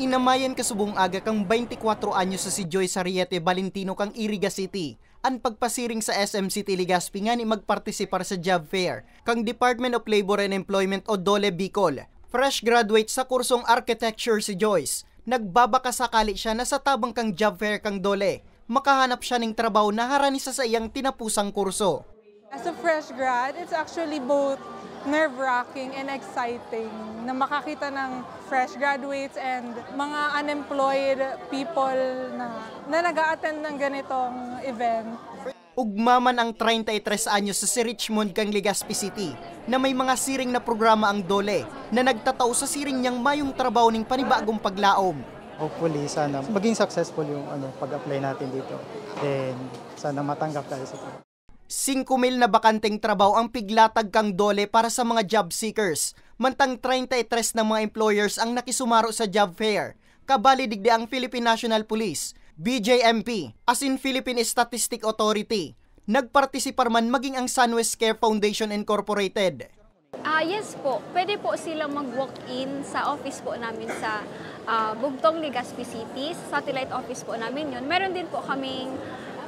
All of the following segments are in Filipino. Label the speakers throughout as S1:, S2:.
S1: Inamayan kasubong aga kang 24 anyo sa si Joyce Ariete Valentino kang Iriga City. Ang pagpasiring sa SM City Legazpi nga ni magpartisipar sa job fair kang Department of Labor and Employment o DOLE Bicol. Fresh graduate sa kursong architecture si Joyce. Nagbabakasakali siya na sa tabang kang job fair kang DOLE. Makahanap siya ng trabaho na harani sa iyang tinapusang kurso.
S2: As a fresh grad, it's actually both nerve-wracking and exciting na makakita ng fresh graduates and mga unemployed people na nag-a-attend ng ganitong event.
S1: Ugmaman ang 33 anyos sa si Richmond kang Legazpi City na may mga siring na programa ang DOLE na nagtatao sa siring niyang mayong trabaho ng panibagong paglaom.
S3: Hopefully, sana maging successful yung pag-apply natin dito. Then, sana matanggap tayo sa
S1: 5,000 na bakanteng trabaho ang piglatag kang DOLE para sa mga job seekers. Mantang 33 na mga employers ang nakisumaro sa job fair. Kabali digdi ang Philippine National Police, BJMP, as in Philippine Statistic Authority. Nagpartisipar man maging ang Sunwest Care Foundation Incorporated.
S4: Yes po, pwede po silang mag-walk-in sa office po namin sa Bugtong, Legazpi City. Satellite office po namin yun. Meron din po kaming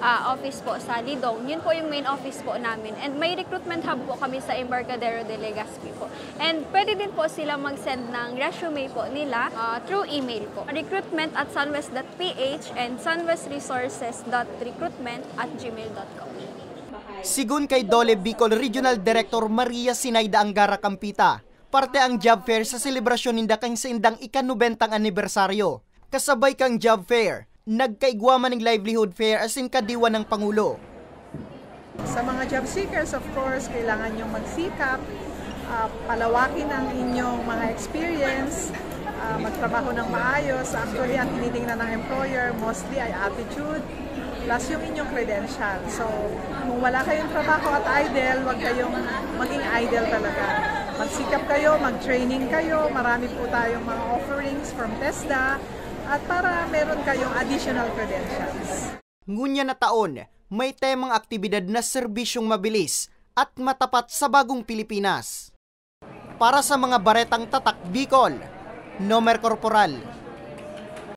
S4: office po sa Lidong. Yun po yung main office po namin. And may recruitment hub po kami sa Embarcadero de Legazpi po. And pwede din po sila mag-send ng resume po nila through email po. recruitment@sunwest.ph and sunwestresources.recruitment@gmail.com.
S1: Sigun kay DOLE Bicol Regional Director Maria Sinaida Angara Campita, parte ang job fair sa selebrasyon ninda kang sa indang ika-90 anibersaryo. Kasabay kang job fair, nagkaigwaman ng livelihood fair as in kadiwa ng Pangulo.
S5: Sa mga job seekers, of course, kailangan nyong magsikap, palawakin ang inyong mga experience, magtrabaho ng maayos. Actually, ang tinitingnan ng employer mostly ay attitude, plus yung inyong credentials. So, kung wala kayong trabaho at idle, huwag kayong maging idle talaga. Magsikap kayo, mag-training kayo, marami po tayong mga offerings from TESDA, at para meron kayong additional credentials.
S1: Ngunya na taon, may temang aktibidad na serbisyong mabilis at matapat sa bagong Pilipinas. Para sa mga baretang tatak Bicol, Nomer Corporal